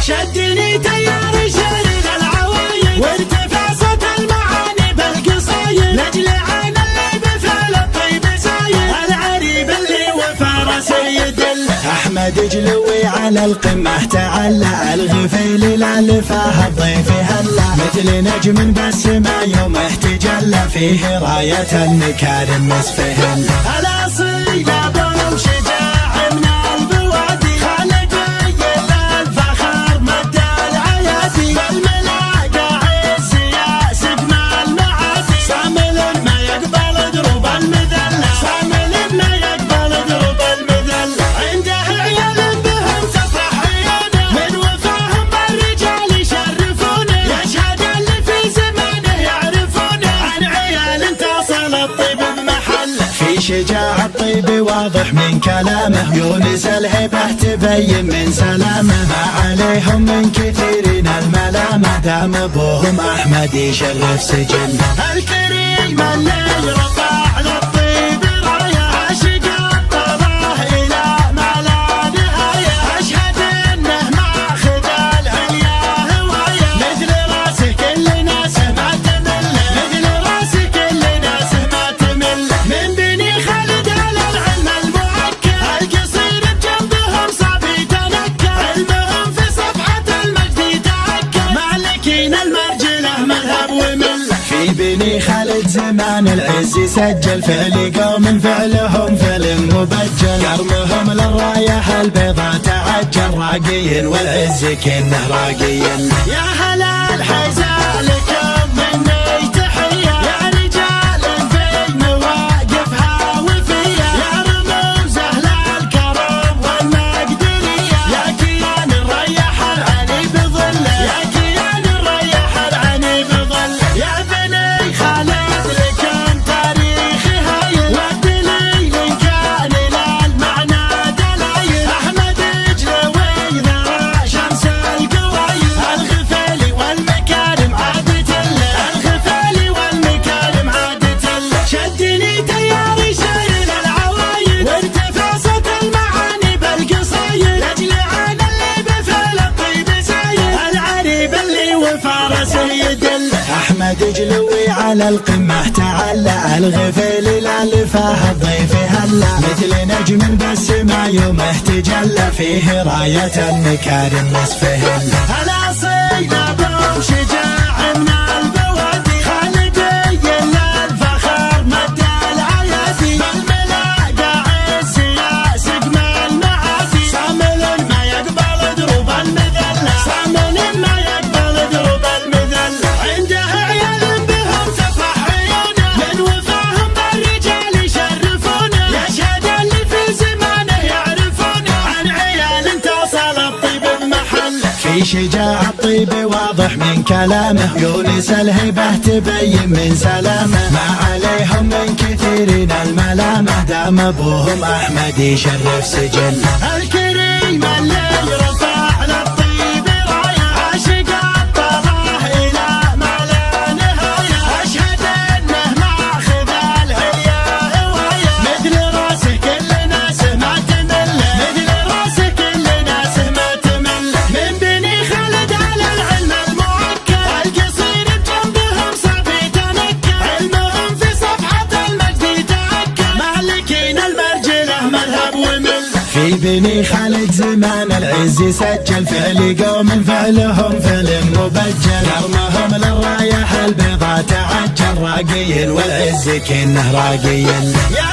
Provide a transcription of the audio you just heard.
شدني تيار شرير العوايد وارتفع صوت المعاني بالقصايد لاجل عين اللي بفعل الطيب زايد العريب اللي وفى سيد احمد جلوي على القمه تعلى الغفيل لا لفاه الضيف هلا مثل نجم بالسما يومه تجلى فيه رايه النكارم مسفهل الاصيل ابو شجاع من البوادي خالد الفخر مد العيادي بالملاقى عز يا سقم المعادي صامل ما يقبل دروب المذله صامل ما يقبل دروب المذله عنده عيال بهم تفرح عيونه من وفاهم بالرجال يشرفونه يشهد اللي في زمانه يعرفونه عن عيال تصل الطيب بمحله في شجاع الطيب واضح من كلامه يونس الهبه تبين من سلامه ما عليهم من كثيرين الملامه دام ابوهم احمد يشرف سجن الكريم اللي رفع للطيب رايه عاشق الطلاه الى ما لا نهايه اشهد انه ماخذ العليا هوايه مثل راسه كل ناسه ما تمل مثل راسه كل ناسه ما تمل من بني خالد على العلم المؤكد القصير بجنبهم صعب يتنكر علمهم في صفحة المجد يتأكد مالكين المرجله مذهب ومله في بني خالد زمان العز سجل فعل قوم فعلهم فعل مبجل كرمهم للرايه البيضاء تعجل راقين والعز كنه راقين يا هلا الحيزة لكم مني تحيه يا رجال في مواقفها وفيه يا رموز اهل الكرم والمقدريه يا كيان الريح العني بظله يا كيان الريح العني بظله يا بني خالد لكم تاريخ هايل والدليل كان للمعنى دلايل احمد جلوي ذرى شمس القوايل الغفيل والمكارم عادت له الغفيل والمكارم عادت له شدني تيار شايل العوايد وارتفع صوت المعاني بالقصايد لاجل عين اللي بفعل الطيب زايد العريب اللي وفى سيد احمد جلوي على القمه تعلى الغفيل لا لفاه الضيف هلا مثل نجم بالسما يومه تجلى فيه رايه النكارم مسفهل الاصيل ابو شجاع من البوادي خالد الفخر مد العيادي بالملاقى عز يا سقم المعادي صامل ما يقبل دروب المذله صامل ما يقبل دروب المذله عنده عيال بهم تفرح عيونه من وفاهم بالرجال يشرفونه يشهد اللي في زمانه يعرفونه عن عيال تصل الطيب بمحله في شجاع الطيب واضح من كلامه يونس الهبه تبين من سلامه ما عليهم من كثيرين الملامه دام ابوهم احمد يشرف سجن الكريم اللي رفع للطيب رايه عاشق الطلاه الى ما لا نهايه اشهد انه ماخذ العليا هوايه مثل راسه كل ناسه ما تمل مثل راسه كل ناسه ما تمل من بني خالد على العلم المؤكد القصير بجنبهم صعب يتنكر علمهم في صفحة المجد يتأكد مالكين المرجله مذهب ومله في بني خالد زمان العز سجل فعل قوم فعلهم فعل مبجل كرمهم للرايه البيضاء تعجل راقين والعز كنه راقين يا